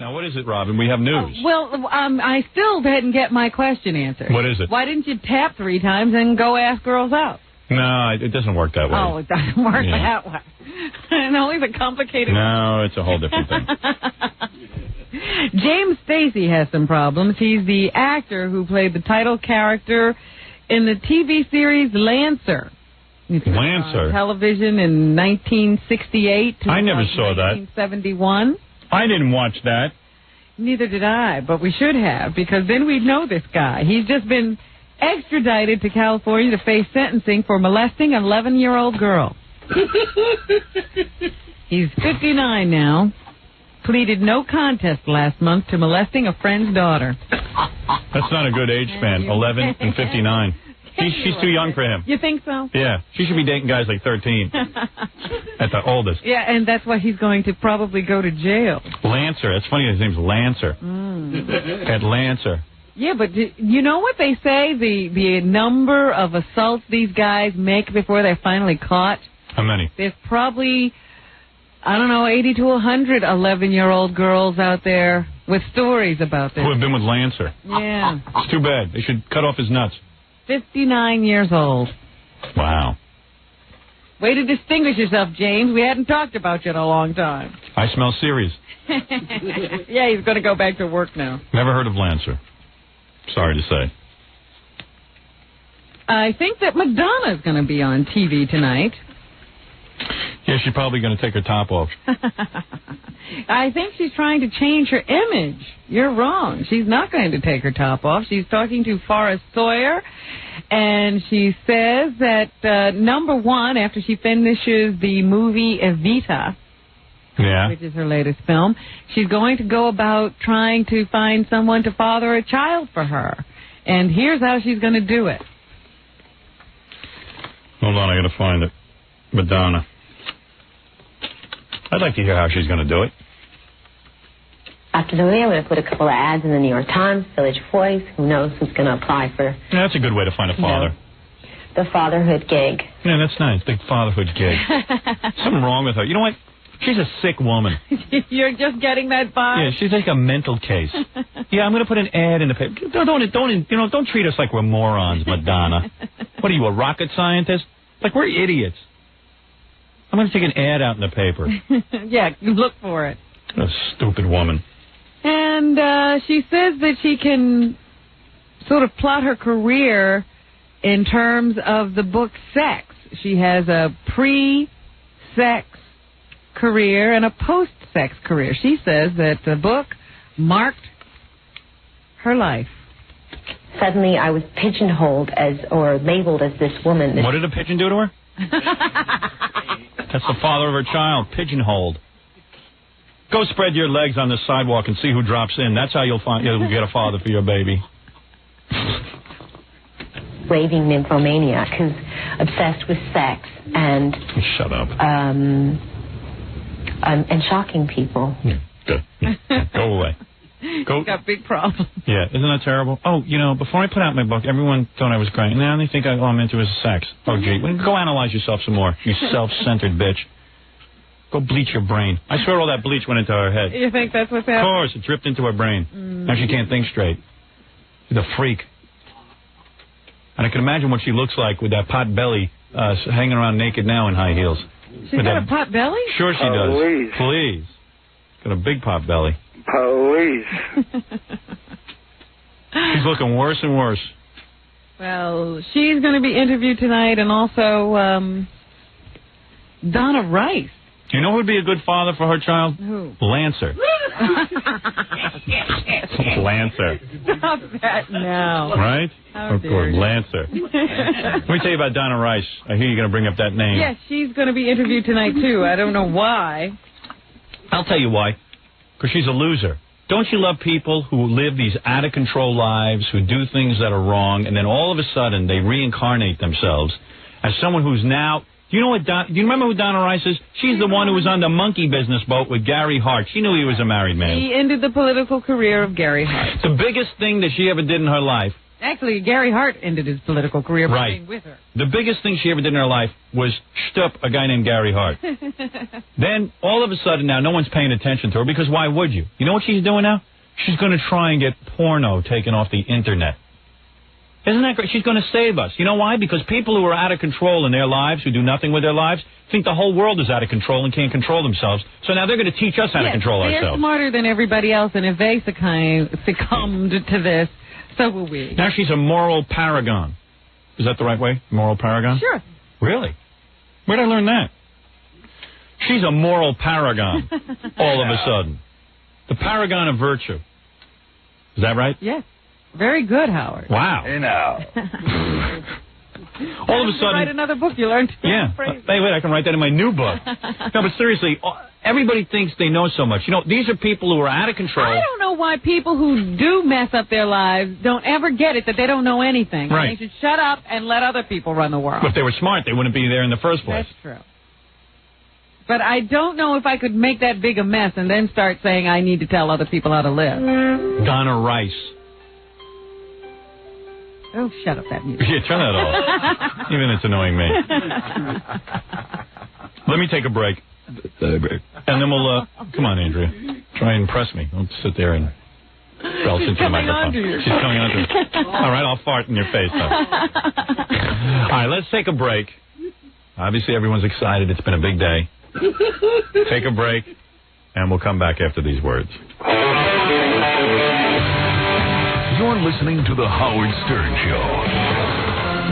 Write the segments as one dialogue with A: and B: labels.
A: Now, what is it, Robin? We have news.
B: I still didn't get my question answered.
A: What is it?
B: Why didn't you tap 3 times and go ask girls out?
A: No, it doesn't work that way.
B: Oh, it doesn't work that way. And only the complicated...
A: No, it's a whole different thing.
B: James Stacey has some problems. He's the actor who played the title character in the TV series Lancer.
A: Lancer?
B: Television in 1968 to
A: I never saw that.
B: 1971.
A: I didn't watch that.
B: Neither did I, but we should have, because then we'd know this guy. He's just been extradited to California to face sentencing for molesting an 11-year-old girl. He's 59 now. Pleaded no contest last month to molesting a friend's daughter.
A: That's not a good age span, 11 and 59. She's too young for him.
B: You think so?
A: Yeah. She should be dating guys like 13 at the oldest.
B: Yeah, and that's why he's going to probably go to jail.
A: Lancer. That's funny. His name's Lancer. At Lancer.
B: Yeah, but you know what they say? The number of assaults these guys make before they're finally caught?
A: How many?
B: There's probably, 80 to 100 11-year-old girls out there with stories about this.
A: Who have been with Lancer.
B: Yeah.
A: It's too bad. They should cut off his nuts.
B: 59 years old.
A: Wow.
B: Way to distinguish yourself, James. We hadn't talked about you in a long time.
A: I smell serious.
B: Yeah, he's going to go back to work now.
A: Never heard of Lancer. Sorry to say.
B: I think that Madonna is going to be on TV tonight.
A: Yeah, she's probably going to take her top off.
B: I think she's trying to change her image. You're wrong. She's not going to take her top off. She's talking to Forrest Sawyer, and she says that, number one, after she finishes the movie Evita, which is her latest film, she's going to go about trying to find someone to father a child for her. And here's how she's going to do it.
A: Hold on, I got to find it. Madonna. I'd like to hear how she's going to do it.
C: After the movie, I'm going to put a couple of ads in the New York Times, Village Voice. Who knows who's going to apply for...
A: Yeah, that's a good way to find a father.
C: The fatherhood gig.
A: Yeah, that's nice. The fatherhood gig. Something wrong with her. You know what? She's a sick woman.
B: You're just getting that vibe?
A: Yeah, she's like a mental case. Yeah, I'm going to put an ad in the paper. Don't treat us like we're morons, Madonna. What are you, a rocket scientist? Like, we're idiots. I'm going to take an ad out in the paper.
B: Yeah, look for it.
A: A stupid woman.
B: And she says that she can sort of plot her career in terms of the book Sex. She has a pre-sex career and a post-sex career. She says that the book marked her life.
C: Suddenly I was pigeonholed or labeled as this woman.
A: What did a pigeon do to her? That's the father of her child, pigeonholed. Go spread your legs on the sidewalk and see who drops in. That's how you'll get a father for your baby.
C: Raving nymphomaniac who's obsessed with sex and...
A: Shut up.
C: And shocking people.
A: Yeah, good. Go away.
B: Go. Got big problems.
A: Yeah, isn't that terrible? Oh, before I put out my book, everyone thought I was crying. Now they think all I'm into is sex. Oh, gee. Go analyze yourself some more, you self-centered bitch. Go bleach your brain. I swear all that bleach went into her head.
B: You think that's what's happening?
A: Of course, it dripped into her brain. Now she can't think straight. She's a freak. And I can imagine what she looks like with that pot belly hanging around naked now in high heels.
B: She's got a pot belly?
A: Sure she does. Please. Got a big pot belly.
D: Police.
A: She's looking worse and worse.
B: Well, she's going to be interviewed tonight, and also Donna Rice.
A: You know who would be a good father for her child?
B: Who?
A: Lancer. Lancer.
B: Stop that now.
A: Right?
B: How
A: of course, Lancer. Let me tell you about Donna Rice. I hear you're going to bring up that name.
B: Yes, she's going to be interviewed tonight, too. I don't know why.
A: I'll tell you why. Because she's a loser. Don't you love people who live these out-of-control lives, who do things that are wrong, and then all of a sudden they reincarnate themselves as someone who's now... Do you remember who Donna Rice is? She's the one who was on the monkey business boat with Gary Hart. She knew he was a married man.
B: She ended the political career of Gary Hart.
A: The biggest thing that she ever did in her life
B: Actually, Gary Hart ended his political career by
A: Right.
B: being with her.
A: The biggest thing she ever did in her life was shtup a guy named Gary Hart. Then, all of a sudden now, no one's paying attention to her because why would you? You know what she's doing now? She's going to try and get porno taken off the Internet. Isn't that great? She's going to save us. You know why? Because people who are out of control in their lives, who do nothing with their lives, think the whole world is out of control and can't control themselves. So now they're going to teach us how to control
B: they're
A: ourselves.
B: Smarter than everybody else, and if they succumbed to this, so will we.
A: Now she's a moral paragon. Is that the right way? Moral paragon?
B: Sure.
A: Really? Where did I learn that? She's a moral paragon all of a sudden. The paragon of virtue. Is that right?
B: Yes. Very good, Howard.
A: Wow.
D: Hey, now.
A: All of a sudden.
B: Write another book you learned.
A: Yeah. Hey, wait, I can write that in my new book. No, but seriously, everybody thinks they know so much. You know, these are people who are out of control.
B: I don't know why people who do mess up their lives don't ever get it that they don't know anything.
A: Right.
B: They should shut up and let other people run the world.
A: But if they were smart, they wouldn't be there in the first place.
B: That's true. But I don't know if I could make that big a mess and then start saying I need to tell other people how to live.
A: Donna Rice.
B: Oh, shut up that music.
A: Yeah, turn that off. Even it's annoying me. Let me take a break. And then we'll, come on, Andrea. Try and impress me. Don't sit there and belch into the microphone. She's coming on to you. All right, I'll fart in your face, though. All right, let's take a break. Obviously, everyone's excited. It's been a big day. Take a break, and we'll come back after these words.
E: You're listening to The Howard Stern Show.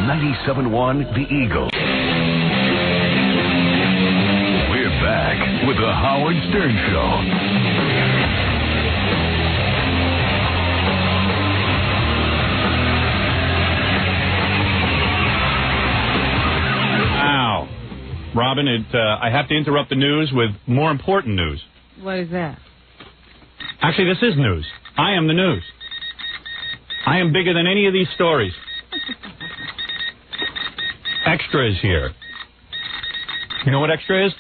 E: 97.1 The Eagle. We're back with The Howard Stern Show.
A: Robin, I have to interrupt the news with more important news.
B: What is that?
A: Actually, this is news. I am the news. I am bigger than any of these stories. Extra is here. You know what Extra is?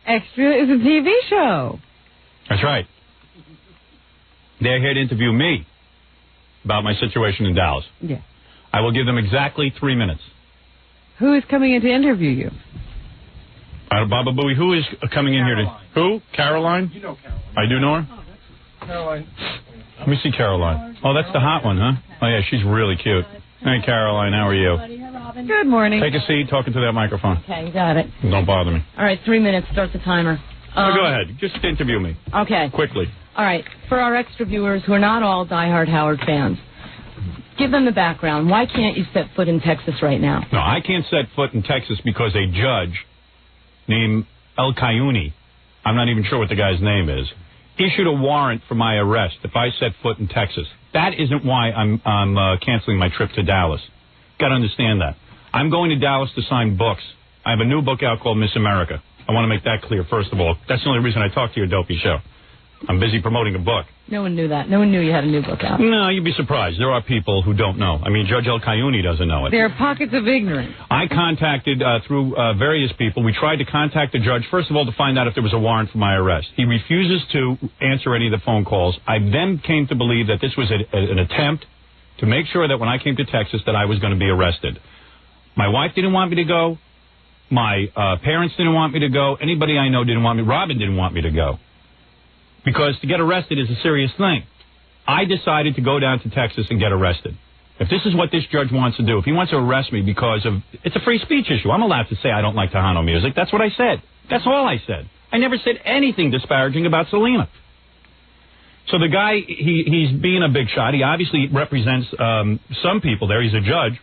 B: Extra is a TV show.
A: That's right. They're here to interview me about my situation in Dallas.
B: Yeah.
A: I will give them exactly 3 minutes.
B: Who is coming in to interview you?
A: Baba Booey, who is coming in here to... Who? Caroline?
D: You know Caroline.
A: I do know her?
D: Caroline.
A: Let me see Caroline. Oh, that's the hot one, huh? Oh, yeah, she's really cute. Hey, Caroline, how are you?
B: Good morning.
A: Take a seat, talking to that microphone.
F: Okay, got it.
A: Don't bother me.
F: All right, 3 minutes. Start the timer.
A: Go ahead. Just interview me.
F: Okay.
A: Quickly.
F: All right. For our extra viewers who are not all diehard Howard fans, give them the background. Why can't you set foot in Texas right now?
A: No, I can't set foot in Texas because a judge named El Cayuni, I'm not even sure what the guy's name is, issued a warrant for my arrest if I set foot in Texas. That isn't why I'm canceling my trip to Dallas. Got to understand that. I'm going to Dallas to sign books. I have a new book out called Miss America. I want to make that clear, first of all. That's the only reason I talk to your dopey show. I'm busy promoting a book.
F: No one knew that. No one knew you had a new book out.
A: No, you'd be surprised. There are people who don't know. I mean, Judge El Cayuni doesn't know it.
B: There are pockets of ignorance.
A: I contacted, through various people, we tried to contact the judge, first of all, to find out if there was a warrant for my arrest. He refuses to answer any of the phone calls. I then came to believe that this was an attempt to make sure that when I came to Texas that I was going to be arrested. My wife didn't want me to go. My parents didn't want me to go. Anybody I know didn't want me. Robin didn't want me to go. Because to get arrested is a serious thing. I decided to go down to Texas and get arrested. If this is what this judge wants to do, if he wants to arrest me because of... It's a free speech issue. I'm allowed to say I don't like Tejano music. That's what I said. That's all I said. I never said anything disparaging about Selena. So the guy, he's being a big shot. He obviously represents some people there. He's a judge.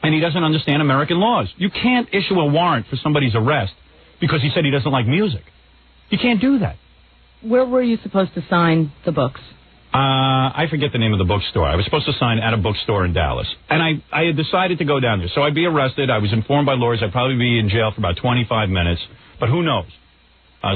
A: And he doesn't understand American laws. You can't issue a warrant for somebody's arrest because he said he doesn't like music. You can't do that.
F: Where were you supposed to sign the books?
A: I forget the name of the bookstore. I was supposed to sign at a bookstore in Dallas. And I had decided to go down there. So I'd be arrested. I was informed by lawyers I'd probably be in jail for about 25 minutes. But who knows?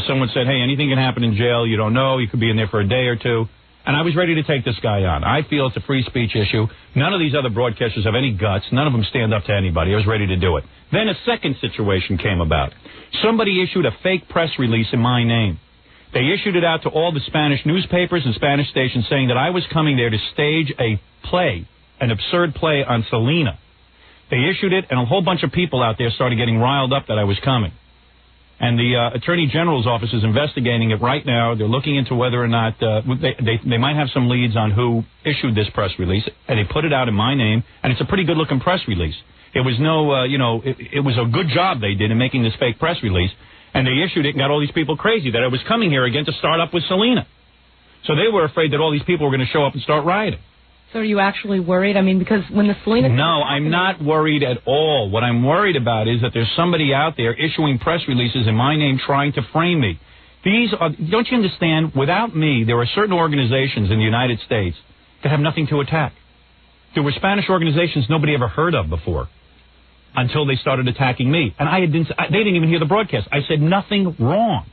A: Someone said, hey, anything can happen in jail. You don't know. You could be in there for a day or two. And I was ready to take this guy on. I feel it's a free speech issue. None of these other broadcasters have any guts. None of them stand up to anybody. I was ready to do it. Then a second situation came about. Somebody issued a fake press release in my name. They issued it out to all the Spanish newspapers and Spanish stations saying that I was coming there to stage a play an absurd play on Selena. They issued it, and a whole bunch of people out there started getting riled up that I was coming. And the Attorney General's office is investigating it right now. They're looking into whether or not they might have some leads on who issued this press release. And they put it out in my name, and it's a pretty good-looking press release. It was it was a good job they did in making this fake press release. And they issued it and got all these people crazy that I was coming here again to start up with Selena. So they were afraid that all these people were going to show up and start rioting.
F: So are you actually worried? I mean, because when the Selena...
A: No, I'm not worried at all. What I'm worried about is that there's somebody out there issuing press releases in my name trying to frame me. These are... Don't you understand? Without me, there are certain organizations in the United States that have nothing to attack. There were Spanish organizations nobody ever heard of before until they started attacking me. And they didn't even hear the broadcast. I said nothing wrong.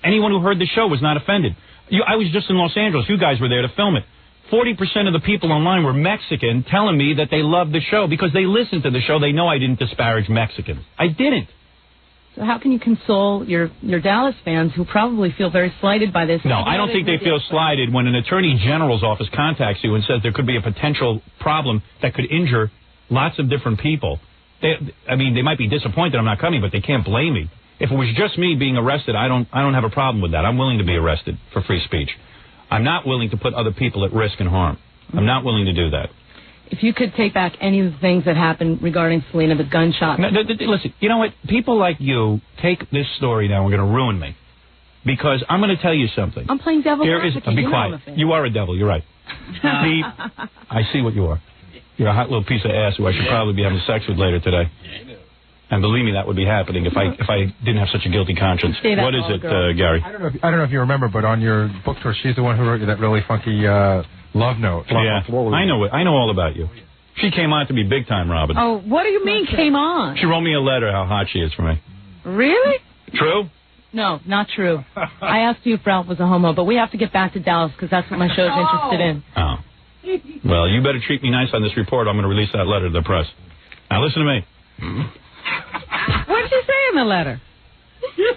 A: Anyone who heard the show was not offended. I was just in Los Angeles. You guys were there to film it. 40% of the people online were Mexican telling me that they loved the show because they listened to the show. They know I didn't disparage Mexicans. I didn't.
F: So how can you console your Dallas fans who probably feel very slighted by this?
A: No, I don't think they feel slighted when an Attorney General's office contacts you and says there could be a potential problem that could injure lots of different people. They might be disappointed I'm not coming, but they can't blame me. If it was just me being arrested, I don't have a problem with that. I'm willing to be arrested for free speech. I'm not willing to put other people at risk and harm. I'm not willing to do that.
F: If you could take back any of the things that happened regarding Selena, the gunshot...
A: Listen, you know what? People like you take this story now and are going to ruin me. Because I'm going to tell you something.
F: I'm playing devil's advocate.
A: Be quiet. You are a devil. You're right. I see what you are. You're a hot little piece of ass who I should probably be having sex with later today. And believe me, that would be happening if I didn't have such a guilty conscience. What is it, Gary?
D: I don't know if you remember, but on your book tour, she's the one who wrote you that really funky love note.
A: Yeah, I know it. I know all about you. She came on to me big time, Robin.
B: Oh, what do you mean came on?
A: She wrote me a letter how hot she is for me.
B: Really?
A: True?
F: No, not true. I asked you if Ralph was a homo, but we have to get back to Dallas because that's what my show's interested in.
A: Oh. Well, you better treat me nice on this report. I'm going to release that letter to the press. Now, listen to me.
B: What did you say in the letter?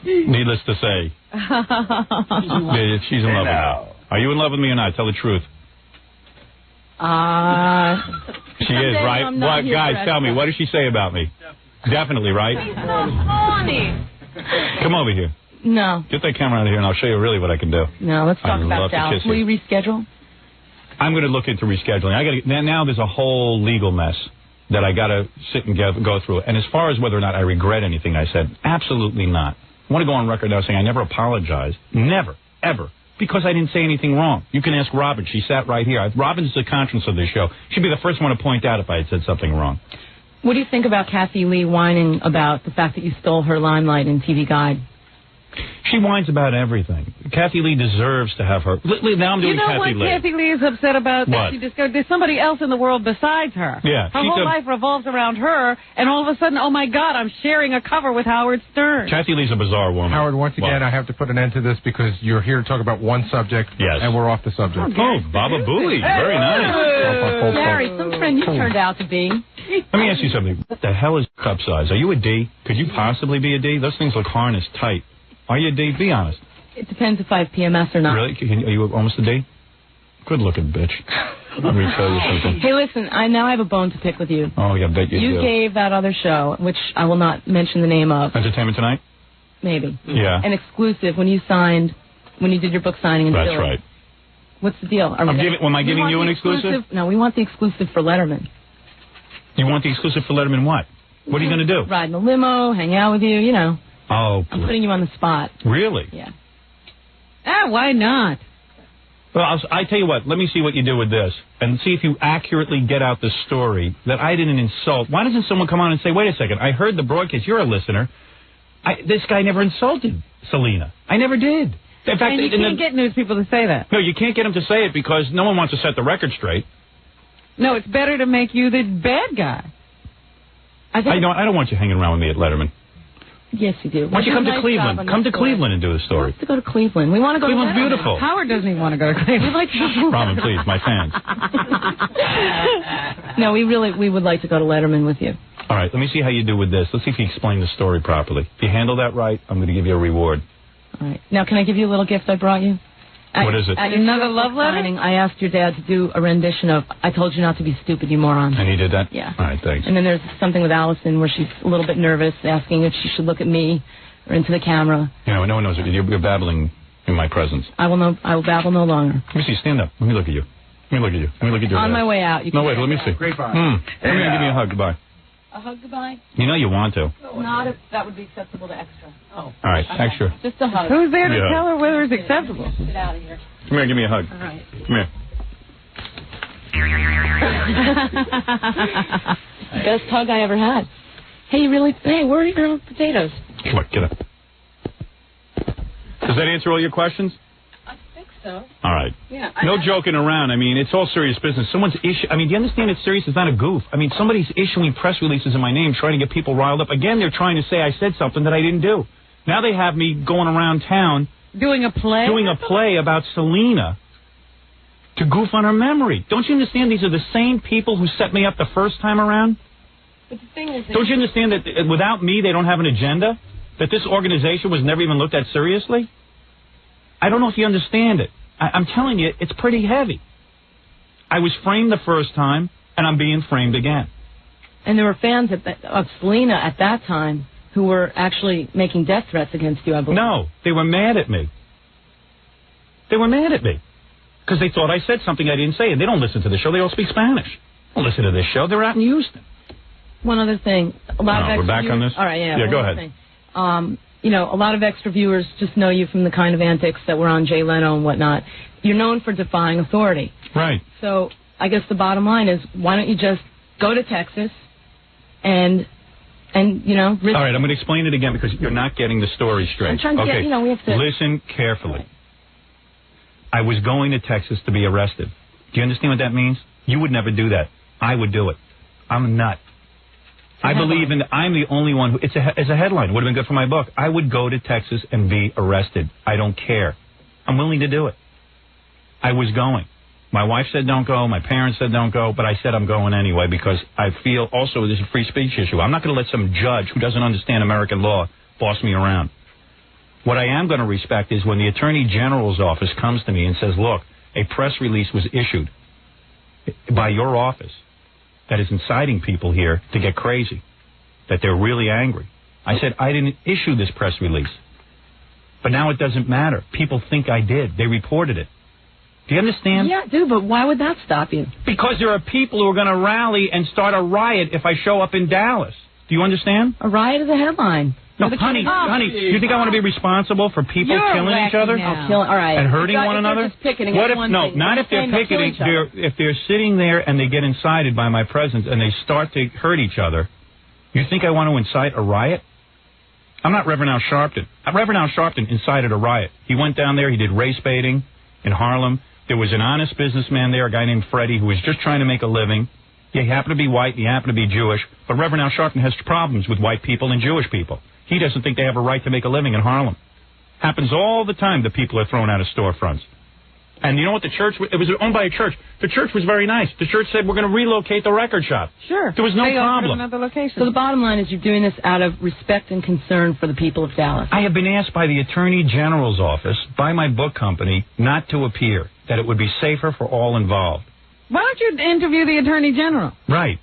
A: Needless to say. She's in love with me. Are you in love with me or not? Tell the truth. She is, right? What, guys, tell me. What does she say about me? Definitely, right? Come over here.
F: No.
A: Get that camera out of here, and I'll show you really what I can do.
F: No, let's talk about Dallas. Will you reschedule?
A: I'm going to look into rescheduling. Now there's a whole legal mess that I got to sit and go through. And as far as whether or not I regret anything I said, absolutely not. I want to go on record now saying I never apologized. Never, ever. Because I didn't say anything wrong. You can ask Robin. She sat right here. Robin's the conscience of this show. She'd be the first one to point out if I had said something wrong.
F: What do you think about Kathy Lee whining about the fact that you stole her limelight in TV Guide?
A: She whines about everything. Kathy Lee deserves to have her. Now I'm doing Kathy Lee.
B: You know what Kathy Lee is upset about?
A: What?
B: She discovered there's somebody else in the world besides her.
A: Yeah.
B: Her whole life revolves around her, and all of a sudden, oh my God, I'm sharing a cover with Howard Stern.
A: Kathy Lee's a bizarre woman.
D: Howard, once again, I have to put an end to this because you're here to talk about one subject, and we're off the subject.
A: Oh, Baba Booey. Very nice.
F: Gary, some friend you turned out to be.
A: Let me ask you something. What the hell is cup size? Are you a D? Could you possibly be a D? Those things look harnessed tight. Are you a D? Be honest.
F: It depends if I have PMS or not.
A: Really? Are you almost a D? Good looking bitch. Let me tell you something.
F: Hey, listen, I have a bone to pick with you.
A: Oh, yeah, I bet you do.
F: You gave that other show, which I will not mention the name of.
A: Entertainment Tonight?
F: Maybe.
A: Yeah.
F: An exclusive when you did your book signing in Philly.
A: That's right.
F: What's the deal?
A: Am I giving you an exclusive?
F: No, we want the exclusive for Letterman.
A: You want the exclusive for Letterman what? What are you going to do?
F: Ride in the limo, hang out with you, you know.
A: Oh,
F: I'm putting you on the spot.
A: Really?
F: Yeah.
B: Why not?
A: Well, I tell you what. Let me see what you do with this, and see if you accurately get out the story that I didn't insult. Why doesn't someone come on and say, "Wait a second, I heard the broadcast. You're a listener. This guy never insulted Selena. I never did." In fact,
B: and you can't get news people to say that.
A: No, you can't get them to say it because no one wants to set the record straight.
B: No, it's better to make you the bad guy.
A: I don't want you hanging around with me at Letterman.
F: Yes, you do.
A: Why don't you come to Cleveland? Come to Cleveland and do the story.
F: We have to go to Cleveland. We want to go to
A: Cleveland's beautiful.
B: Howard doesn't even want to go to Cleveland.
F: We'd like to go.
A: Robin, please, my fans.
F: No, we would like to go to Letterman with you.
A: All right, let me see how you do with this. Let's see if you explain the story properly. If you handle that right, I'm going to give you a reward.
F: All right. Now, can I give you a little gift I brought you?
A: What is it?
B: Another love letter?
F: I asked your dad to do a rendition of "I Told You Not to Be Stupid, You Moron."
A: And he did that?
F: Yeah.
A: All right, thanks.
F: And then there's something with Allison where she's a little bit nervous, asking if she should look at me or into the camera.
A: You know, no one knows it. You're babbling in my presence.
F: I will babble no longer.
A: Let me see. Stand up. Let me look at you. Let me look at you. Let me look at your
F: On
A: dad.
F: my way out.
A: No, wait. Let me see.
D: Great vibe.
A: Come here and give me a hug. Goodbye.
F: A hug goodbye?
A: You know you want to.
F: Not if that would be acceptable to extra.
A: All right,
F: Okay.
A: extra.
F: Just a hug.
B: Who's there to tell her whether it's acceptable?
F: Get out of here.
A: Come here and give me a hug.
F: All right.
A: Come here.
F: Best hug I ever had. Hey, hey, where are your potatoes?
A: Come on, get up. Does that answer all your questions?
F: I think so.
A: All right.
F: Yeah.
A: No joking around. I mean, it's all serious business. Someone's do you understand it's serious? It's not a goof. I mean, somebody's issuing press releases in my name trying to get people riled up. Again, they're trying to say I said something that I didn't do. Now they have me going around town
B: doing a play
A: about Selena to goof on her memory. Don't you understand these are the same people who set me up the first time around?
F: But the thing is,
A: don't you understand that without me, they don't have an agenda? That this organization was never even looked at seriously? I don't know if you understand it. I'm telling you, it's pretty heavy. I was framed the first time, and I'm being framed again.
F: And there were fans of Selena at that time who were actually making death threats against you, I believe.
A: No, they were mad at me. They were mad at me because they thought I said something I didn't say, and they don't listen to the show. They all speak Spanish. They don't listen to this show. They're out in Houston.
F: One other thing. A lot of extra
A: we're back
F: viewers,
A: on this?
F: All right, yeah.
A: Yeah, go ahead.
F: You know, a lot of extra viewers just know you from the kind of antics that were on Jay Leno and whatnot. You're known for defying authority.
A: Right.
F: So I guess the bottom line is, why don't you just go to Texas and you know...
A: All right, I'm going to explain it again because you're not getting the story straight.
F: I'm trying to get, you know, we have to...
A: Listen carefully. I was going to Texas to be arrested. Do you understand what that means? You would never do that. I would do it. I'm a nut. I'm the only one who, it's a headline. It would have been good for my book. I would go to Texas and be arrested. I don't care. I'm willing to do it. I was going. My wife said don't go. My parents said don't go. But I said I'm going anyway because I feel also there's a free speech issue. I'm not going to let some judge who doesn't understand American law boss me around. What I am going to respect is when the Attorney General's office comes to me and says, look, a press release was issued by your office that is inciting people here to get crazy, that they're really angry. I said, I didn't issue this press release. But now it doesn't matter. People think I did. They reported it. Do you understand?
F: Yeah, I do, but why would that stop you?
A: Because there are people who are going to rally and start a riot if I show up in Dallas. Do you understand?
F: A riot is a headline.
A: No, honey, you think I want to be responsible for people killing each other?
F: All right.
A: And hurting one another?
F: What if,
A: not if they're picketing. If they're sitting there and they get incited by my presence and they start to hurt each other, you think I want to incite a riot? I'm not Reverend Al Sharpton. Reverend Al Sharpton incited a riot. He went down there. He did race baiting in Harlem. There was an honest businessman there, a guy named Freddie, who was just trying to make a living. Yeah, he happened to be white and he happened to be Jewish. But Reverend Al Sharpton has problems with white people and Jewish people. He doesn't think they have a right to make a living in Harlem. Happens all the time that people are thrown out of storefronts. And you know what the church, it was owned by a church. The church was very nice. The church said, we're going to relocate the record shop.
B: Sure.
A: There was no problem.
B: Another location.
F: So the bottom line is you're doing this out of respect and concern for the people of Dallas.
A: I have been asked by the Attorney General's office, by my book company, not to appear, that it would be safer for all involved.
B: Why don't you interview the Attorney General?
A: Right.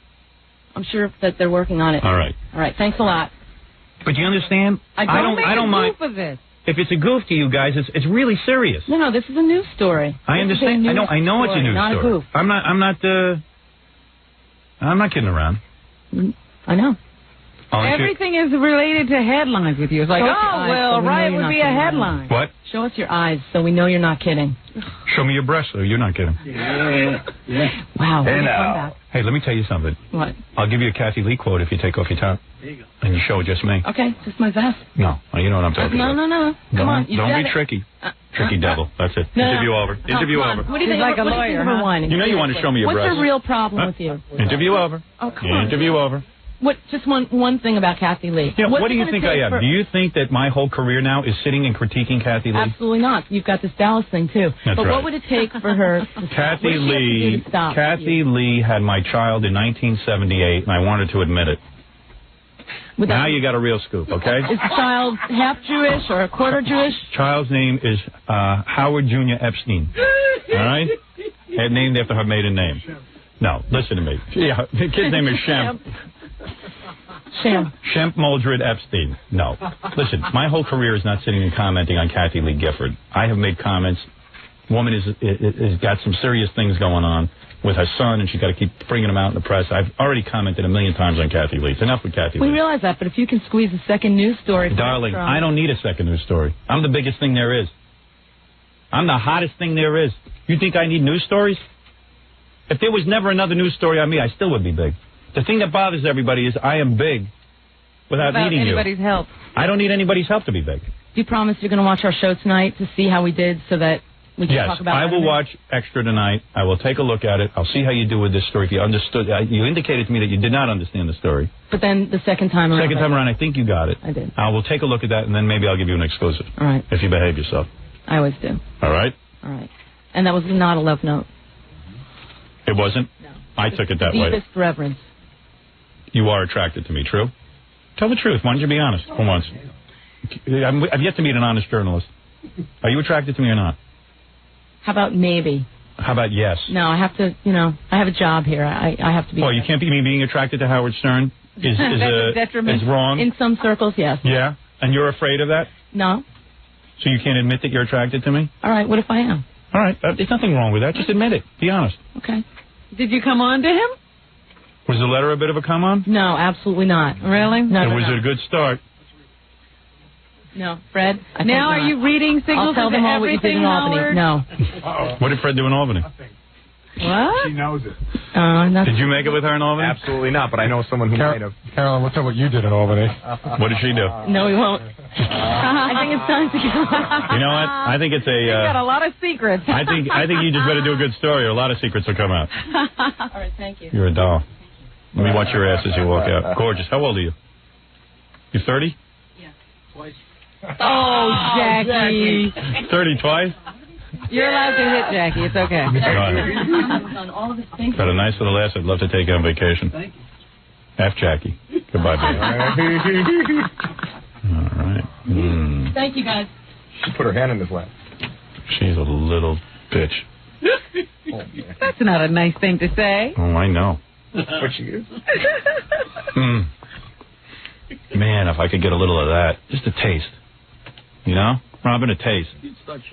F: I'm sure that they're working on it.
A: All right.
F: All right. Thanks a lot.
A: But you understand?
B: I don't mind. For this.
A: If it's a goof to you guys, it's really serious.
F: No, this is a news story.
A: I understand. I know it's a news
F: story. Not a goof.
A: I'm not kidding around.
F: I know.
B: Everything is related to headlines with you. It's like, a riot would be a headline.
A: What?
F: Show us your eyes so we know you're not kidding.
A: Show me your breasts, so you're not kidding.
F: Yeah. Wow.
A: Hey, let me tell you something.
F: What?
A: I'll give you a Kathy Lee quote if you take off your top.
F: There you go.
A: And you show just me.
F: Okay, just my vest.
A: No, you know what I'm talking about.
F: No. Come on.
A: Don't be tricky. Tricky devil. That's it. Interview over. Interview over.
F: What do you think?
B: Like a lawyer, huh?
A: You know you want to show me your breasts.
F: What's the real problem with you?
A: Interview over.
F: Oh, come on.
A: Interview over.
F: Just one thing about Kathy Lee.
A: Yeah, what do you think I am? Do you think that my whole career now is sitting and critiquing Kathy Lee?
F: Absolutely not. You've got this Dallas thing, too.
A: That's
F: but
A: right.
F: what would it take for her to
A: Kathy Lee had my child in 1978, and I wanted to admit it. Now you got a real scoop, okay?
F: Is the child half Jewish or a quarter Jewish?
A: Child's name is Howard Jr. Epstein. All right? And named after her maiden name. No, listen to me. Yeah, the kid's name is Shemp. Shemp Moldred Epstein. No. Listen, my whole career is not sitting and commenting on Kathy Lee Gifford. I have made comments. Woman has got some serious things going on with her son, and she's got to keep bringing him out in the press. I've already commented 1,000,000 times on Kathy Lee. It's enough with Kathy Lee.
F: We realize that, but if you can squeeze a second news story...
A: Darling, I don't need a second news story. I'm the biggest thing there is. I'm the hottest thing there is. You think I need news stories? If there was never another news story on me, I still would be big. The thing that bothers everybody is I am big without needing
B: anybody's help.
A: I don't need anybody's help to be big.
F: You promise you're going to watch our show tonight to see how we did so that we can talk about it?
A: Yes, I will watch Extra tonight. I will take a look at it. I'll see how you do with this story. If you understood, you indicated to me that you did not understand the story.
F: But then the second time around...
A: I think you got it.
F: I did.
A: I will take a look at that, and then maybe I'll give you an exclusive.
F: All right.
A: If you behave yourself.
F: I always do.
A: All right?
F: All right. And that was not a love note.
A: It wasn't?
F: No.
A: I took it that way.
F: Deepest reverence.
A: You are attracted to me, true? Tell the truth. Why don't you be honest for once? I've yet to meet an honest journalist. Are you attracted to me or not?
F: How about maybe?
A: How about yes?
F: No, I have to, I have a job here. I have to be...
A: Oh, you can't be being attracted to Howard Stern is wrong?
F: In some circles, yes.
A: Yeah? And you're afraid of that?
F: No.
A: So you can't admit that you're attracted to me?
F: All right, what if I am?
A: All right, there's nothing wrong with that. Just admit it. Be honest.
F: Okay.
B: Did you come on to him?
A: Was the letter a bit of a come-on?
F: No, absolutely not.
B: Really?
F: No,
A: was it a good start?
F: No, Fred.
B: Now are you reading signals?
F: I'll tell them all what you did in Albany. No.
A: What did Fred do in Albany?
B: What?
G: She knows it.
A: Did you make it with her in Albany?
G: Absolutely not, but I know someone who might have.
D: Carolyn, what's up what you did in Albany?
A: What did she do?
F: No, we won't. I think it's time to go.
A: You know what? I think it's a...
B: You've got a lot of secrets.
A: I think you just better do a good story, or a lot of secrets will come out.
F: All right, thank you.
A: You're a doll. Let me watch your ass as you walk out. Gorgeous. How old are you? You 30?
F: Yeah.
G: Twice.
B: Oh, Jackie.
A: 30 twice?
B: You're allowed to hit Jackie. It's okay.
A: Got a nice little ass. I'd love to take you on vacation.
G: Thank you.
A: F Jackie. Goodbye, baby. All right.
F: Thank you, guys.
G: She put her hand in his lap.
A: She's a little bitch.
G: Oh,
B: That's not a nice thing to say.
A: Oh, I know.
G: What she is.
A: Man, if I could get a little of that. Just a taste. You know? Robin, a taste.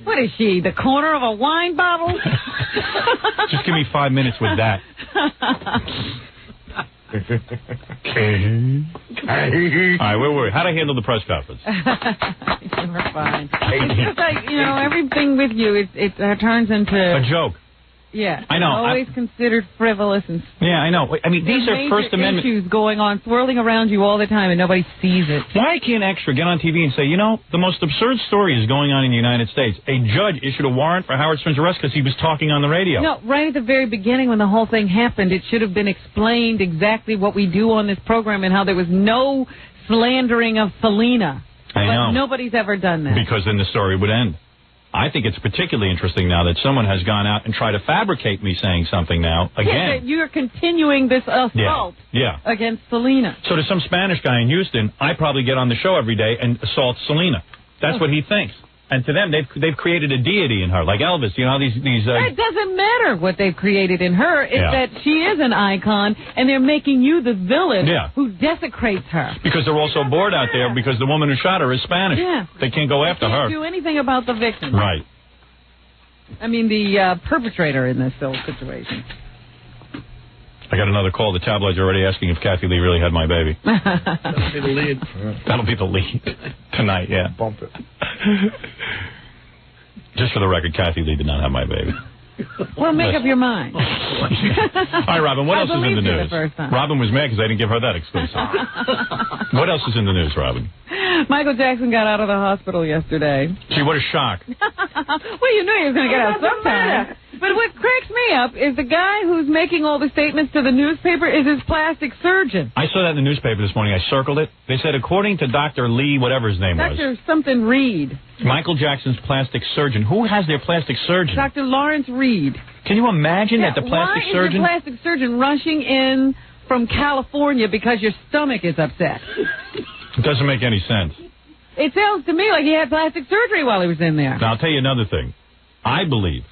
B: What is she, the corner of a wine bottle?
A: Just give me 5 minutes with that. All right, where were we? How'd I handle the press conference?
B: You were fine. It's just like, everything with you, it turns into...
A: A joke.
B: Yeah.
A: I know.
B: Always considered frivolous and...
A: Yeah, I know. I mean, these are First Amendment...
B: issues going on, swirling around you all the time, and nobody sees it.
A: Why can't Extra get on TV and say, the most absurd story is going on in the United States. A judge issued a warrant for Howard Stern's arrest because he was talking on the radio.
B: No, right at the very beginning when the whole thing happened, it should have been explained exactly what we do on this program and how there was no slandering of Selena.
A: I know.
B: But nobody's ever done that.
A: Because then the story would end. I think it's particularly interesting now that someone has gone out and tried to fabricate me saying something now again.
B: Yeah, you're continuing this assault against Selena.
A: So to some Spanish guy in Houston, I probably get on the show every day and assault Selena. That's what he thinks. And to them, they've created a deity in her, like Elvis.
B: It doesn't matter what they've created in her. It's that she is an icon, and they're making you the villain who desecrates her.
A: Because they're all so bored out there because the woman who shot her is Spanish.
B: Yeah.
A: They can't go after her.
B: They can't do anything about the victim.
A: Right.
B: I mean, the perpetrator in this whole situation.
A: I got another call. The tabloids are already asking if Kathy Lee really had my baby.
G: That'll be the lead.
A: That'll be the lead tonight, yeah.
G: Bump it.
A: Just for the record, Kathy Lee did not have my baby.
B: Well, make up your mind.
A: All right, Robin, what else is in the news? Robin was mad because I didn't give her that exclusive. What else is in the news, Robin?
B: Michael Jackson got out of the hospital yesterday.
A: Gee, what a shock.
B: Well, you knew he was going to get out sometime. But what cracks me up is the guy who's making all the statements to the newspaper is his plastic surgeon.
A: I saw that in the newspaper this morning. I circled it. They said, according to Dr. Lee, whatever his name was.
B: Dr. something Reed.
A: Michael Jackson's plastic surgeon. Who has their plastic surgeon?
B: Dr. Lawrence Reed.
A: Can you imagine that the plastic surgeon...
B: Why is the plastic surgeon rushing in from California because your stomach is upset.
A: It doesn't make any sense.
B: It sounds to me like he had plastic surgery while he was in there.
A: Now, I'll tell you another thing. I believe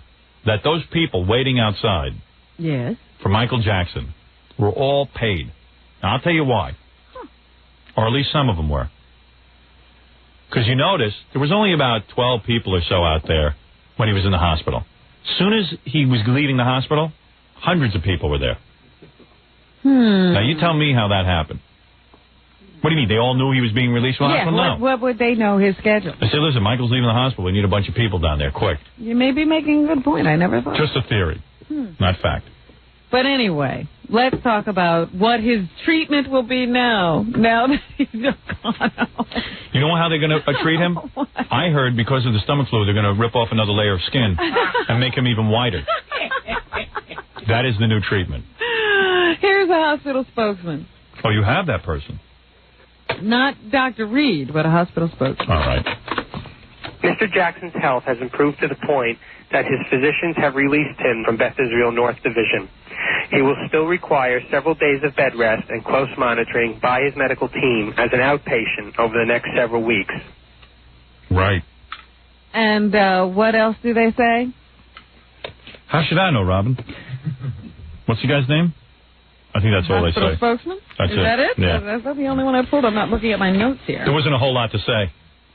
A: that those people waiting outside for Michael Jackson were all paid. Now, I'll tell you why. Or at least some of them were. Because you notice there was only about 12 people or so out there when he was in the hospital. As soon as he was leaving the hospital, hundreds of people were there. Now, you tell me how that happened. What do you mean? They all knew he was being released from the hospital? No.
B: What would they know his schedule?
A: They said, listen, Michael's leaving the hospital. We need a bunch of people down there, quick.
B: You may be making a good point. I never thought.
A: Just a theory, not fact.
B: But anyway, let's talk about what his treatment will be now that he's gone out.
A: You know how they're going to treat him? I heard because of the stomach flu, they're going to rip off another layer of skin and make him even whiter. That is the new treatment.
B: Here's a hospital spokesman.
A: Oh, you have that person?
B: Not Dr. Reed, but a hospital spokesman.
A: All right.
H: Mr. Jackson's health has improved to the point that his physicians have released him from Beth Israel North Division. He will still require several days of bed rest and close monitoring by his medical team as an outpatient over the next several weeks.
A: Right.
B: And what else do they say?
A: How should I know, Robin? What's the guy's name? I think that's all they say.
B: Hospital spokesman?
A: That's
B: Is that it?
A: Yeah.
B: That's not the only one I pulled. I'm not looking at my notes here.
A: There wasn't a whole lot to say.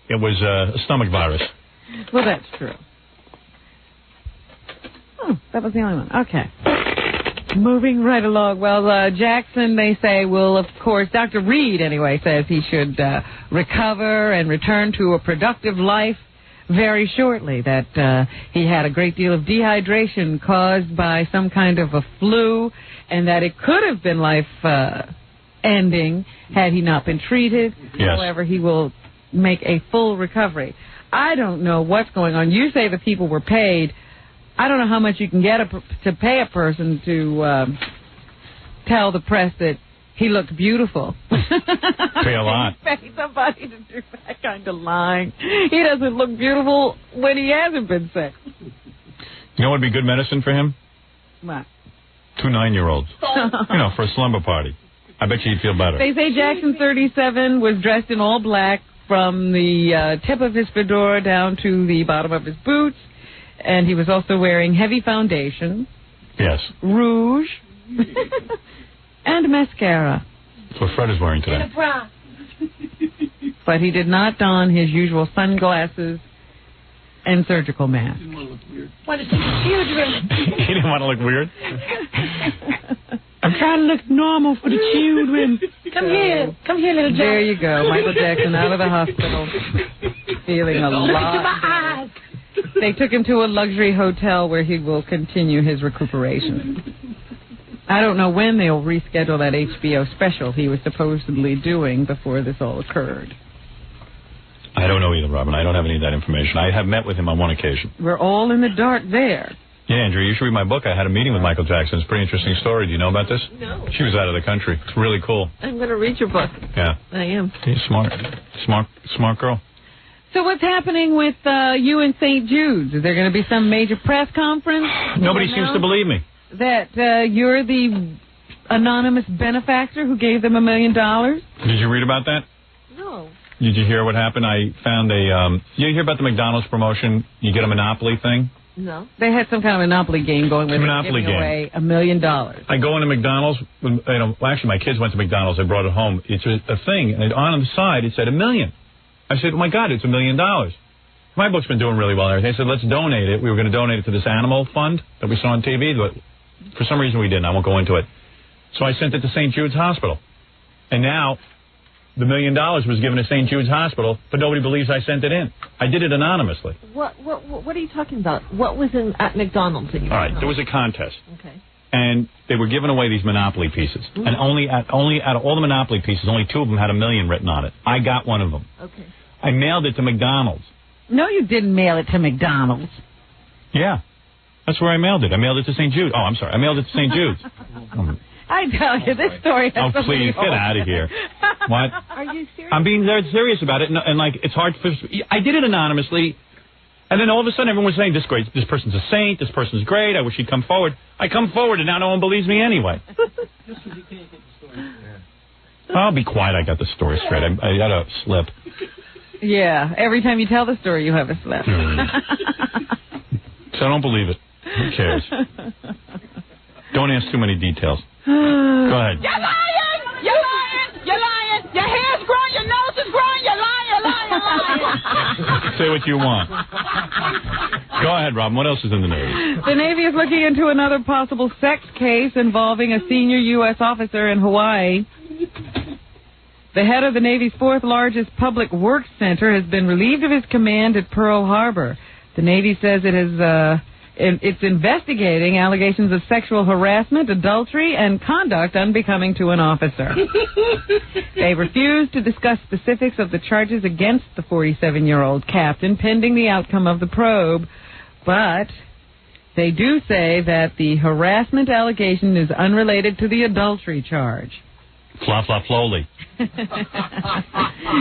A: It was a stomach virus.
B: Well, that's true. That was the only one. Okay. Moving right along. Well, Jackson, they say, will, of course, Dr. Reed, anyway, says he should recover and return to a productive life very shortly, that he had a great deal of dehydration caused by some kind of a flu, and that it could have been life-ending had he not been treated.
A: Yes.
B: However, he will make a full recovery. I don't know what's going on. You say the people were paid. I don't know how much you can get to pay a person to tell the press that he looked beautiful.
A: Pay a lot.
B: Pay somebody to do that kind of lying. He doesn't look beautiful when he hasn't been sick.
A: You know what would be good medicine for him?
B: What?
A: 2 9-year-olds. For a slumber party. I bet you he'd feel better.
B: They say Jackson, 37, was dressed in all black from the tip of his fedora down to the bottom of his boots. And he was also wearing heavy foundation.
A: Yes.
B: Rouge. And mascara.
A: That's what Fred is wearing today.
F: And a bra.
B: But he did not don his usual sunglasses and surgical mask.
F: He didn't want to look weird.
A: He didn't want to look weird?
B: I'm trying to look normal for the children.
F: Come here, little Jack.
B: There you go. Michael Jackson out of the hospital. Feeling a lot.
F: Look into my eyes.
B: They took him to a luxury hotel where he will continue his recuperation. I don't know when they'll reschedule that HBO special he was supposedly doing before this all occurred.
A: I don't know either, Robin. I don't have any of that information. I have met with him on one occasion.
B: We're all in the dark there.
A: Yeah, Andrea, you should read my book. I had a meeting with Michael Jackson. It's a pretty interesting story. Do you know about this?
F: No.
A: She was out of the country. It's really cool.
F: I'm going to read your book.
A: Yeah.
F: I am.
A: She's smart. Smart girl.
B: So what's happening with you and St. Jude's? Is there going to be some major press conference?
A: Nobody seems to believe me.
B: That you're the anonymous benefactor who gave them $1 million?
A: Did you read about that?
F: No.
A: Did you hear what happened? I found you hear about the McDonald's promotion? You get a Monopoly thing?
F: No.
B: They had some kind of Monopoly game going with
A: Monopoly
B: giving
A: game.
B: away $1 million.
A: I go into McDonald's. Actually, my kids went to McDonald's. I brought it home. It's a thing, and on the side it said $1 million. I said, "Oh my God, it's $1 million." My book's been doing really well and everything. I said, "Let's donate it." We were going to donate it to this animal fund that we saw on TV, but for some reason we didn't. I won't go into it. So I sent it to St. Jude's Hospital, and now the $1 million was given to St. Jude's Hospital, but nobody believes I sent it in. I did it anonymously.
F: What are you talking about? What was at McDonald's that you
A: All right, there was a contest.
F: Okay.
A: And they were giving away these Monopoly pieces. Mm-hmm. And only out of all the Monopoly pieces, only 2 of them had $1 million written on it. I got one of them.
F: Okay.
A: I mailed it to McDonald's.
B: No, you didn't mail it to McDonald's.
A: Yeah. That's where I mailed it. I mailed it to St. Jude. Oh, I'm sorry. I mailed it to St. Jude's.
B: I tell you, this story has
A: Oh, please, get out of here. What?
F: Are you serious?
A: I'm being dead serious about it, and like, it's hard for... I did it anonymously, and then all of a sudden everyone was saying, this person's a saint, this person's great, I wish he'd come forward. I come forward, and now no one believes me anyway.
I: Just because you can't get the
A: I'll be quiet. I got the story straight. I got a slip.
B: Yeah, every time you tell the story, you have a slip.
A: So I don't believe it. Who cares? Don't ask too many details. Go ahead.
F: You're lying! You're lying! You're lying! Your hair's growing, your nose is growing, you're lying, lying.
A: Say what you want. Go ahead, Robin. What else is in the news?
B: The Navy is looking into another possible sex case involving a senior U.S. officer in Hawaii. The head of the Navy's fourth largest public works center has been relieved of his command at Pearl Harbor. The Navy says it's investigating allegations of sexual harassment, adultery, and conduct unbecoming to an officer. They refused to discuss specifics of the charges against the 47-year-old captain pending the outcome of the probe, but they do say that the harassment allegation is unrelated to the adultery charge.
A: Flop, flop, flowly.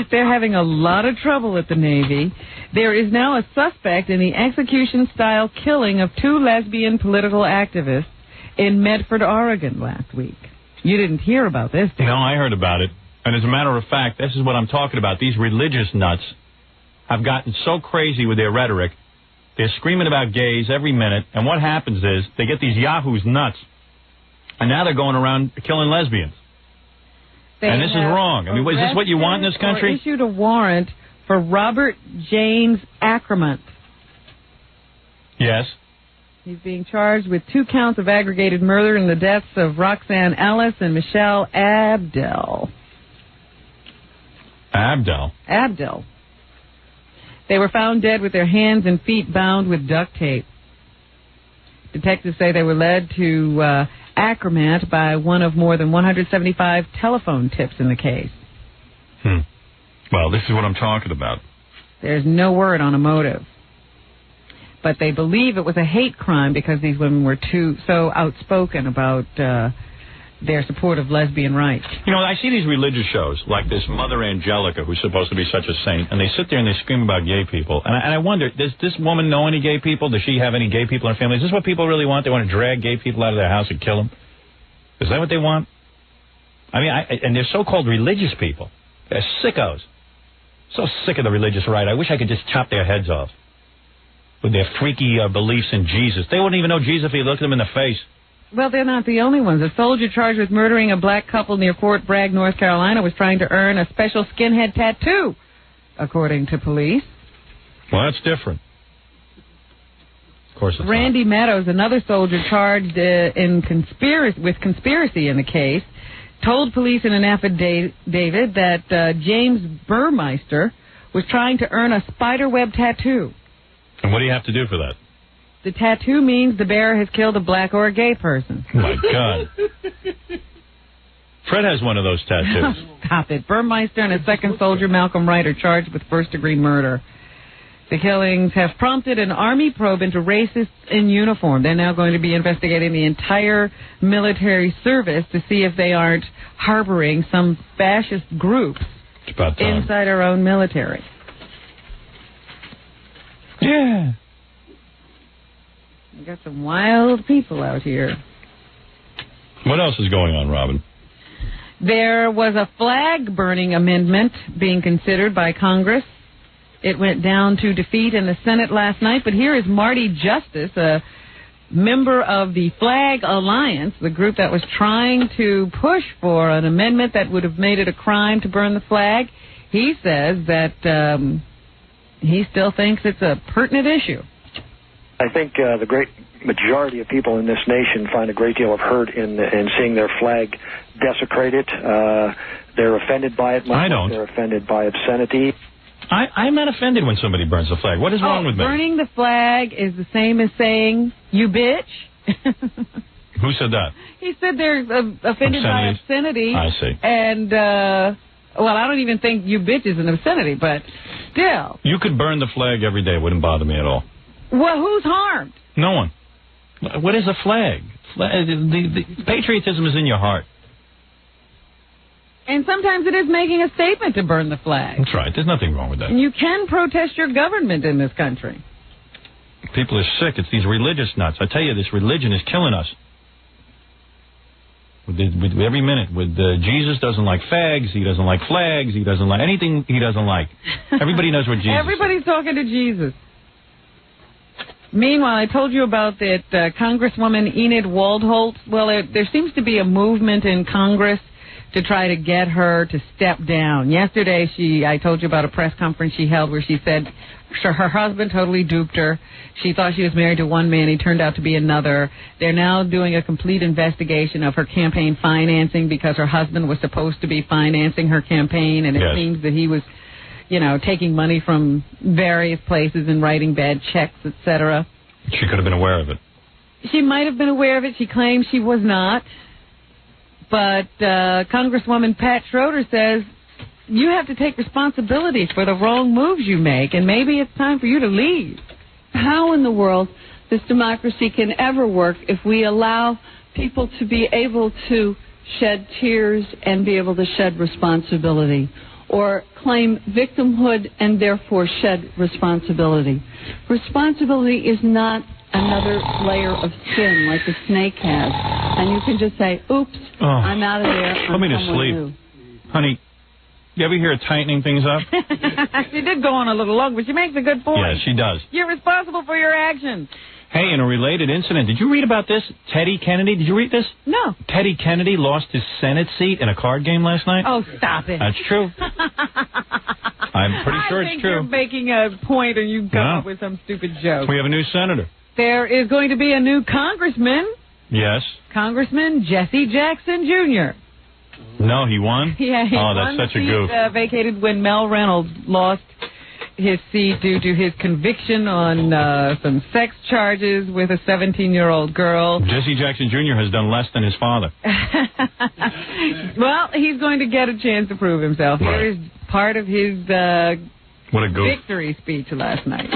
B: They're having a lot of trouble at the Navy. There is now a suspect in the execution-style killing of 2 lesbian political activists in Medford, Oregon last week. You didn't hear about this, did you?
A: No, I heard about it. And as a matter of fact, this is what I'm talking about. These religious nuts have gotten so crazy with their rhetoric. They're screaming about gays every minute. And what happens is they get these yahoos nuts. And now they're going around killing lesbians. And this is wrong. I mean, is this what you want in this country?
B: Issued a warrant for Robert James Ackerman.
A: Yes.
B: He's being charged with 2 counts of aggravated murder in the deaths of Roxanne Ellis and Michelle Abdel. Abdel. They were found dead with their hands and feet bound with duct tape. Detectives say they were led to Ackerman by one of more than 175 telephone tips in the case.
A: Well, this is what I'm talking about.
B: There's no word on a motive. But they believe it was a hate crime because these women were so outspoken about their support of lesbian rights.
A: You know, I see these religious shows like this Mother Angelica, who's supposed to be such a saint, and they sit there and they scream about gay people. And I wonder, does this woman know any gay people? Does she have any gay people in her family? Is this what people really want? They want to drag gay people out of their house and kill them? Is that what they want? I mean, and they're so-called religious people. They're sickos. So sick of the religious right. I wish I could just chop their heads off with their freaky beliefs in Jesus. They wouldn't even know Jesus if he looked them in the face.
B: Well, they're not the only ones. A soldier charged with murdering a black couple near Fort Bragg, North Carolina, was trying to earn a special skinhead tattoo, according to police.
A: Well, that's different. Of course it's
B: Randy Meadows, another soldier charged with conspiracy in the case, told police in an affidavit that James Burmeister was trying to earn a spiderweb tattoo.
A: And what do you have to do for that?
B: The tattoo means the bearer has killed a black or a gay person.
A: Oh, my God. Fred has one of those tattoos.
B: Stop it. Burmeister and a second soldier, Malcolm Wright, are charged with first-degree murder. The killings have prompted an Army probe into racists in uniform. They're now going to be investigating the entire military service to see if they aren't harboring some fascist groups inside our own military.
A: Yeah.
B: We got some wild people out here.
A: What else is going on, Robin?
B: There was a flag-burning amendment being considered by Congress. It went down to defeat in the Senate last night, but here is Marty Justice, a member of the Flag Alliance, the group that was trying to push for an amendment that would have made it a crime to burn the flag. He says that he still thinks it's a pertinent issue.
I: I think the great majority of people in this nation find a great deal of hurt in seeing their flag desecrated. They're offended by it.
A: I don't.
I: They're offended by obscenity.
A: I'm not offended when somebody burns the flag. What is wrong with me?
B: Burning the flag is the same as saying, you bitch.
A: Who said that?
B: He said they're offended by obscenity.
A: I see.
B: And, well, I don't even think you bitch is an obscenity, but still.
A: You could burn the flag every day. It wouldn't bother me at all.
B: Well, who's harmed?
A: No one. What is a flag? The patriotism is in your heart.
B: And sometimes it is making a statement to burn the flag.
A: That's right. There's nothing wrong with that.
B: And you can protest your government in this country.
A: People are sick. It's these religious nuts. I tell you, this religion is killing us. with every minute. With Jesus doesn't like fags, he doesn't like flags, he doesn't like anything he doesn't like. Everybody knows what Jesus
B: Everybody's talking to Jesus. Meanwhile, I told you about that Congresswoman Enid Waldholt. Well, there seems to be a movement in Congress to try to get her to step down. Yesterday, I told you about a press conference she held where she said her husband totally duped her. She thought she was married to one man. He turned out to be another. They're now doing a complete investigation of her campaign financing because her husband was supposed to be financing her campaign, and it seems that he was, taking money from various places and writing bad checks, etc.
A: She could have been aware of it.
B: She might have been aware of it. She claims she was not. But Congresswoman Pat Schroeder says you have to take responsibility for the wrong moves you make, and maybe it's time for you to leave.
J: How in the world this democracy can ever work if we allow people to be able to shed tears and be able to shed responsibility, or claim victimhood and therefore shed responsibility? Responsibility is not another layer of skin like a snake has, and you can just say, oops, I'm out of there.
A: Put me to sleep.
J: New.
A: Honey, you ever hear of tightening things up?
B: She did go on a little long, but she makes a good point.
A: Yeah, she does.
B: You're responsible for your actions.
A: Hey, in a related incident, did you read about this? Teddy Kennedy, did you read this?
B: No.
A: Teddy Kennedy lost his Senate seat in a card game last night.
B: Oh, stop it.
A: That's true. I'm pretty sure it's true.
B: You're making a point and you come up with some stupid joke.
A: We have a new senator.
B: There is going to be a new congressman.
A: Yes.
B: Congressman Jesse Jackson Jr.
A: No, he won?
B: Yeah, he won.
A: That's such a goof.
B: Vacated when Mel Reynolds lost his seat due to his conviction on some sex charges with a 17-year-old girl.
A: Jesse Jackson Jr. has done less than his father.
B: Well, he's going to get a chance to prove himself.
A: Right.
B: Here is part of his
A: what a goof.
B: victory speech last night.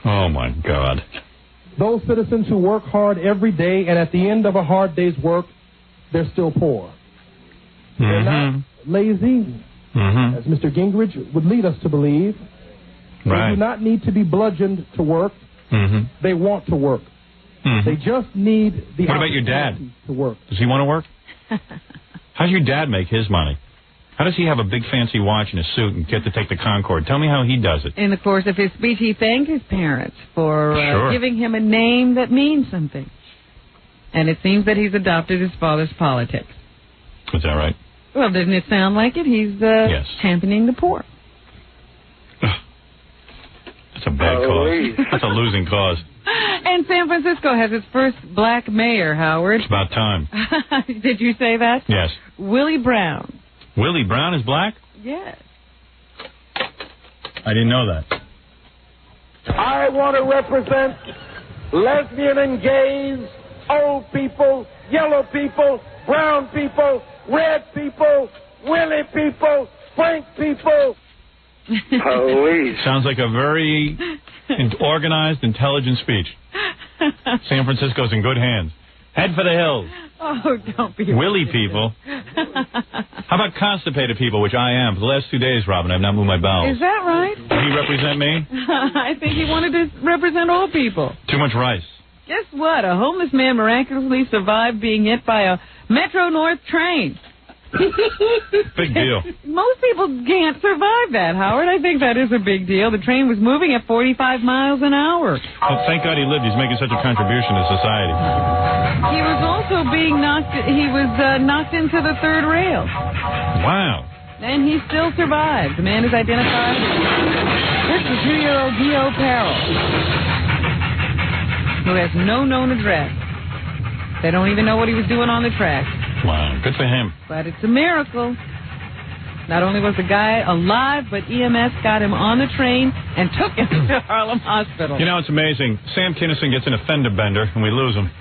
A: Oh, my God.
K: Those citizens who work hard every day, and at the end of a hard day's work, they're still poor. They're not lazy, as Mr. Gingrich would lead us to believe.
A: Right.
K: They do not need to be bludgeoned to work. They want to work. They just need the
A: What about your dad?
K: To work.
A: Does he want to work? How does your dad make his money? How does he have a big fancy watch and a suit and get to take the Concorde? Tell me how he does it.
B: In the course of his speech, he thanked his parents for giving him a name that means something. And it seems that he's adopted his father's politics.
A: Is that right?
B: Well, doesn't it sound like it? He's championing the poor.
A: That's a bad cause. That's a losing cause.
B: And San Francisco has its first black mayor, Howard.
A: It's about time.
B: Did you say that?
A: Yes.
B: Willie Brown.
A: Willie Brown is black?
B: Yes.
A: I didn't know that.
L: I want to represent lesbian and gays, old people, yellow people, brown people, red people, Willie people, Frank people.
G: Police.
A: Sounds like a very organized, intelligent speech. San Francisco's in good hands. Head for the hills.
B: Oh, don't be
A: Willie people. How about constipated people, which I am. For the last 2 days, Robin, I've not moved my bowels.
B: Is that right?
A: Does he represent me?
B: I think he wanted to represent all people.
A: Too much rice.
B: Guess what? A homeless man miraculously survived being hit by a Metro North train.
A: Big deal.
B: Most people can't survive that, Howard. I think that is a big deal. The train was moving at 45 miles an hour.
A: Well, thank God he lived. He's making such a contribution to society.
B: He was also being knocked into the third rail.
A: Wow.
B: And he still survived. The man is identified as 52-year-old Gio Carroll, who has no known address. They don't even know what he was doing on the track.
A: Wow, good for him.
B: But it's a miracle. Not only was the guy alive, but EMS got him on the train and took him to Harlem Hospital.
A: You know, it's amazing. Sam Kinison gets in a fender bender, and we lose him.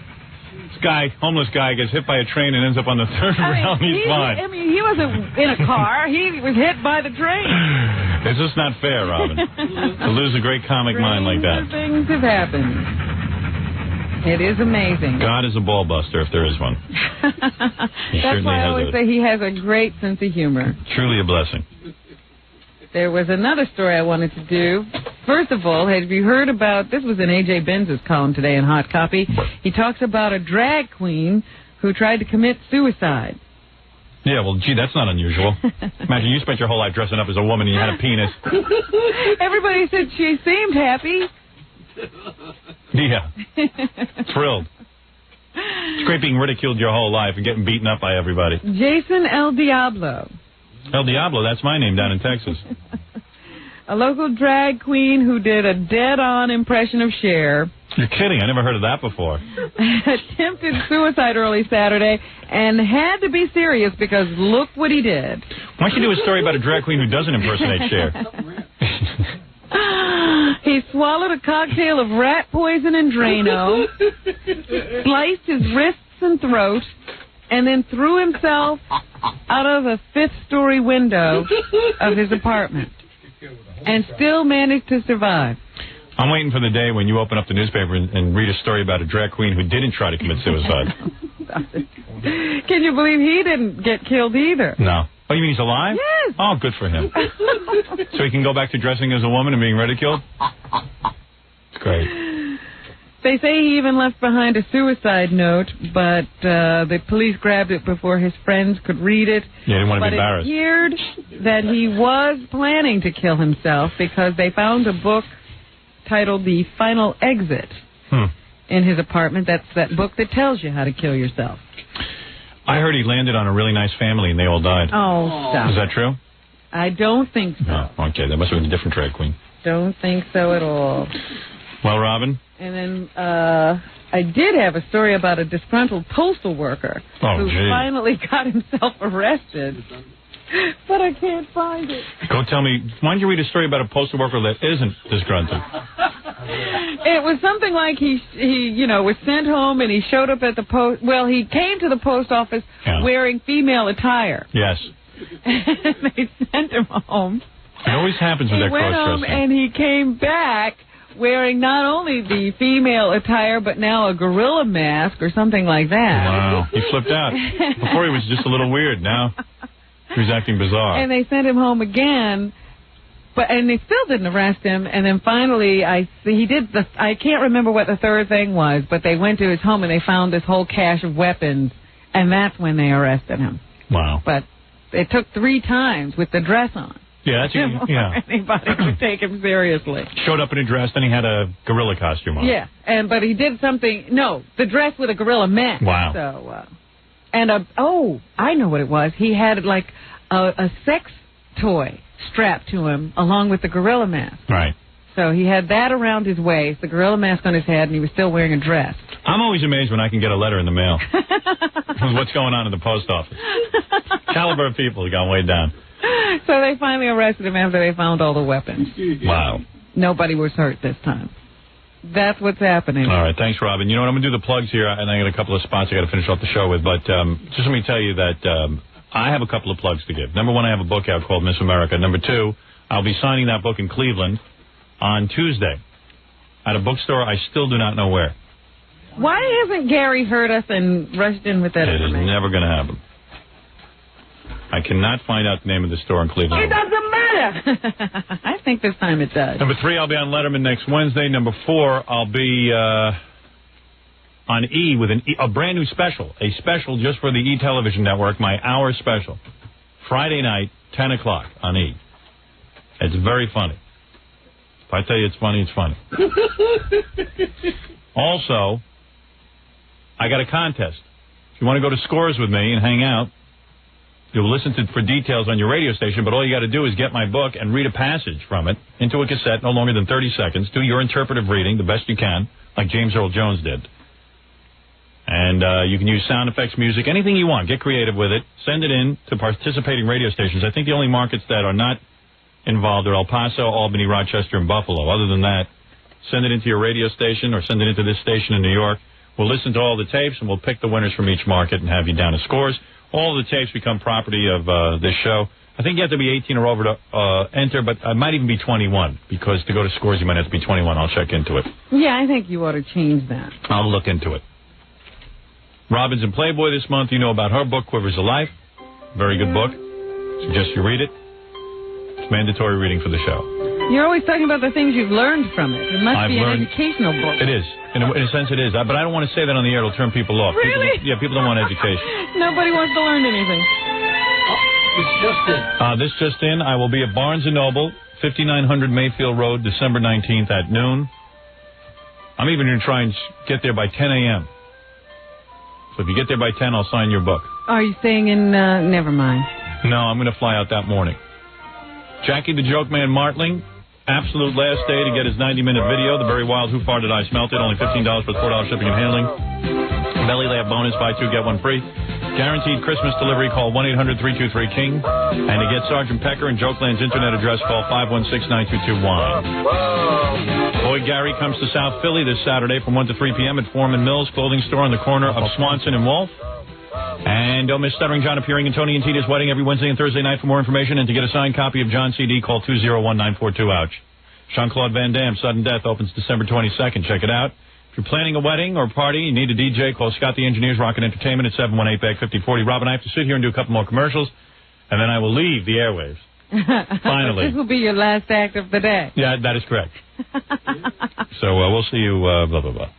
A: This guy, homeless guy, gets hit by a train and ends up on the third rail, and he's fine.
B: I mean, he wasn't in a car. He was hit by the train.
A: It's just not fair, Robin, to lose a great comic mind like that.
B: Things have happened. It is amazing.
A: God is a ball buster, if there is one.
B: That's why I always say he has a great sense of humor.
A: Truly a blessing.
B: There was another story I wanted to do. First of all, have you heard about, this was in A.J. Benz's column today in Hot Copy. He talks about a drag queen who tried to commit suicide.
A: Yeah, well, gee, that's not unusual. Imagine you spent your whole life dressing up as a woman and you had a penis.
B: Everybody said she seemed happy.
A: Yeah. Thrilled. It's great being ridiculed your whole life and getting beaten up by everybody.
B: Jason El Diablo.
A: El Diablo, that's my name down in Texas.
B: A local drag queen who did a dead-on impression of Cher.
A: You're kidding. I never heard of that before.
B: Attempted suicide early Saturday and had to be serious because look what he did.
A: Why don't you do a story about a drag queen who doesn't impersonate Cher?
B: He swallowed a cocktail of rat poison and Drano, sliced his wrists and throat, and then threw himself out of a fifth-story window of his apartment and still managed to survive.
A: I'm waiting for the day when you open up the newspaper and read a story about a drag queen who didn't try to commit suicide.
B: Can you believe he didn't get killed either?
A: No. Oh, you mean he's alive?
B: Yes.
A: Oh, good for him. So he can go back to dressing as a woman and being ridiculed? Great.
B: They say he even left behind a suicide note, but the police grabbed it before his friends could read it.
A: Yeah, didn't want to be embarrassed.
B: It appeared that he was planning to kill himself because they found a book titled The Final Exit in his apartment. That's that book that tells you how to kill yourself.
A: I heard he landed on a really nice family and they all died.
B: Oh, stop.
A: Is that true?
B: I don't think so.
A: No. Okay, that must have been a different drag queen.
B: Don't think so at all.
A: Well, Robin?
B: And then I did have a story about a disgruntled postal worker who finally got himself arrested. But I can't find it.
A: Go tell me. Why don't you read a story about a postal worker that isn't disgruntled?
B: It was something like he was sent home and he showed up at the post. Well, he came to the post office wearing female attire.
A: Yes.
B: And they sent him home.
A: It always happens with that cross-dressing.
B: He went home and he came back wearing not only the female attire, but now a gorilla mask or something like that.
A: Wow. He flipped out. Before he was just a little weird. Now he was acting bizarre.
B: And they sent him home again, and they still didn't arrest him. And then finally, I can't remember what the third thing was, but they went to his home and they found this whole cache of weapons, and that's when they arrested him.
A: Wow.
B: But it took 3 times with the dress on.
A: Yeah, that's
B: anybody could take him seriously.
A: Showed up in a dress, then he had a gorilla costume on.
B: Yeah, but he did something. No, the dress with a gorilla mask.
A: Wow.
B: So, I know what it was. He had like a sex toy strapped to him along with the gorilla mask.
A: Right.
B: So he had that around his waist, the gorilla mask on his head, and he was still wearing a dress.
A: I'm always amazed when I can get a letter in the mail. What's going on in the post office? Caliber of people have gone way down.
B: So they finally arrested him after they found all the weapons.
A: Wow.
B: Nobody was hurt this time. That's what's happening.
A: All right, thanks, Robin. You know what, I'm going to do the plugs here, and I got a couple of spots I got to finish off the show with, but just let me tell you that I have a couple of plugs to give. Number 1, I have a book out called Miss America. Number 2, I'll be signing that book in Cleveland on Tuesday at a bookstore I still do not know where.
B: Why hasn't Gary heard us and rushed in with that information?
A: It is never going to happen. I cannot find out the name of the store in Cleveland.
B: It doesn't matter. I think this time it does.
A: Number 3, I'll be on Letterman next Wednesday. Number 4, I'll be on E with a brand new special. A special just for the E Television Network, my hour special. Friday night, 10 o'clock on E. It's very funny. If I tell you it's funny, it's funny. Also, I got a contest. If you want to go to Scores with me and hang out, you'll listen for details on your radio station, but all you got to do is get my book and read a passage from it into a cassette, no longer than 30 seconds. Do your interpretive reading the best you can, like James Earl Jones did. And you can use sound effects, music, anything you want. Get creative with it. Send it in to participating radio stations. I think the only markets that are not involved are El Paso, Albany, Rochester, and Buffalo. Other than that, send it into your radio station or send it into this station in New York. We'll listen to all the tapes, and we'll pick the winners from each market and have you down to Scores. All the tapes become property of this show. I think you have to be 18 or over to enter, but it might even be 21, because to go to Scores, you might have to be 21. I'll check into it.
B: Yeah, I think you ought to change that.
A: I'll look into it. Robin's in Playboy this month. You know about her book, Quivers of Life. Very good book. Suggest you read it. It's mandatory reading for the show.
B: You're always talking about the things you've learned from it. It must be an educational book.
A: It is. In a sense, it is. But I don't want to say that on the air. It'll turn people off.
B: Really?
A: People don't want education.
B: Nobody wants to learn anything.
A: This just in. I will be at Barnes & Noble, 5900 Mayfield Road, December 19th at noon. I'm even going to try and get there by 10 a.m. So if you get there by 10, I'll sign your book.
B: Are you staying in, never mind.
A: No, I'm going to fly out that morning. Jackie the Joke Man Martling, absolute last day to get his 90-minute video. The Very Wild Who Farted I Smelt It, only $15 for $4 shipping and handling. Belly Laugh bonus, buy two, get one free. Guaranteed Christmas delivery, call 1-800-323-KING. And to get Sergeant Pecker and Jokeland's internet address, call 516-922-WINE. Boy Gary comes to South Philly this Saturday from 1 to 3 p.m. at Foreman Mills Clothing Store on the corner of Swanson and Wolf. And don't miss Stuttering John appearing in Tony and Tina's wedding every Wednesday and Thursday night. For more information and to get a signed copy of John's CD, call 201-942-OUCH. Jean-Claude Van Damme, Sudden Death, opens December 22nd. Check it out. If you're planning a wedding or party, you need a DJ, call Scott the Engineers, Rocket Entertainment at 718-BAG-5040. Rob and I have to sit here and do a couple more commercials, and then I will leave the airwaves. Finally.
B: This will be your last act of the day.
A: Yeah, that is correct. So we'll see you, blah, blah, blah.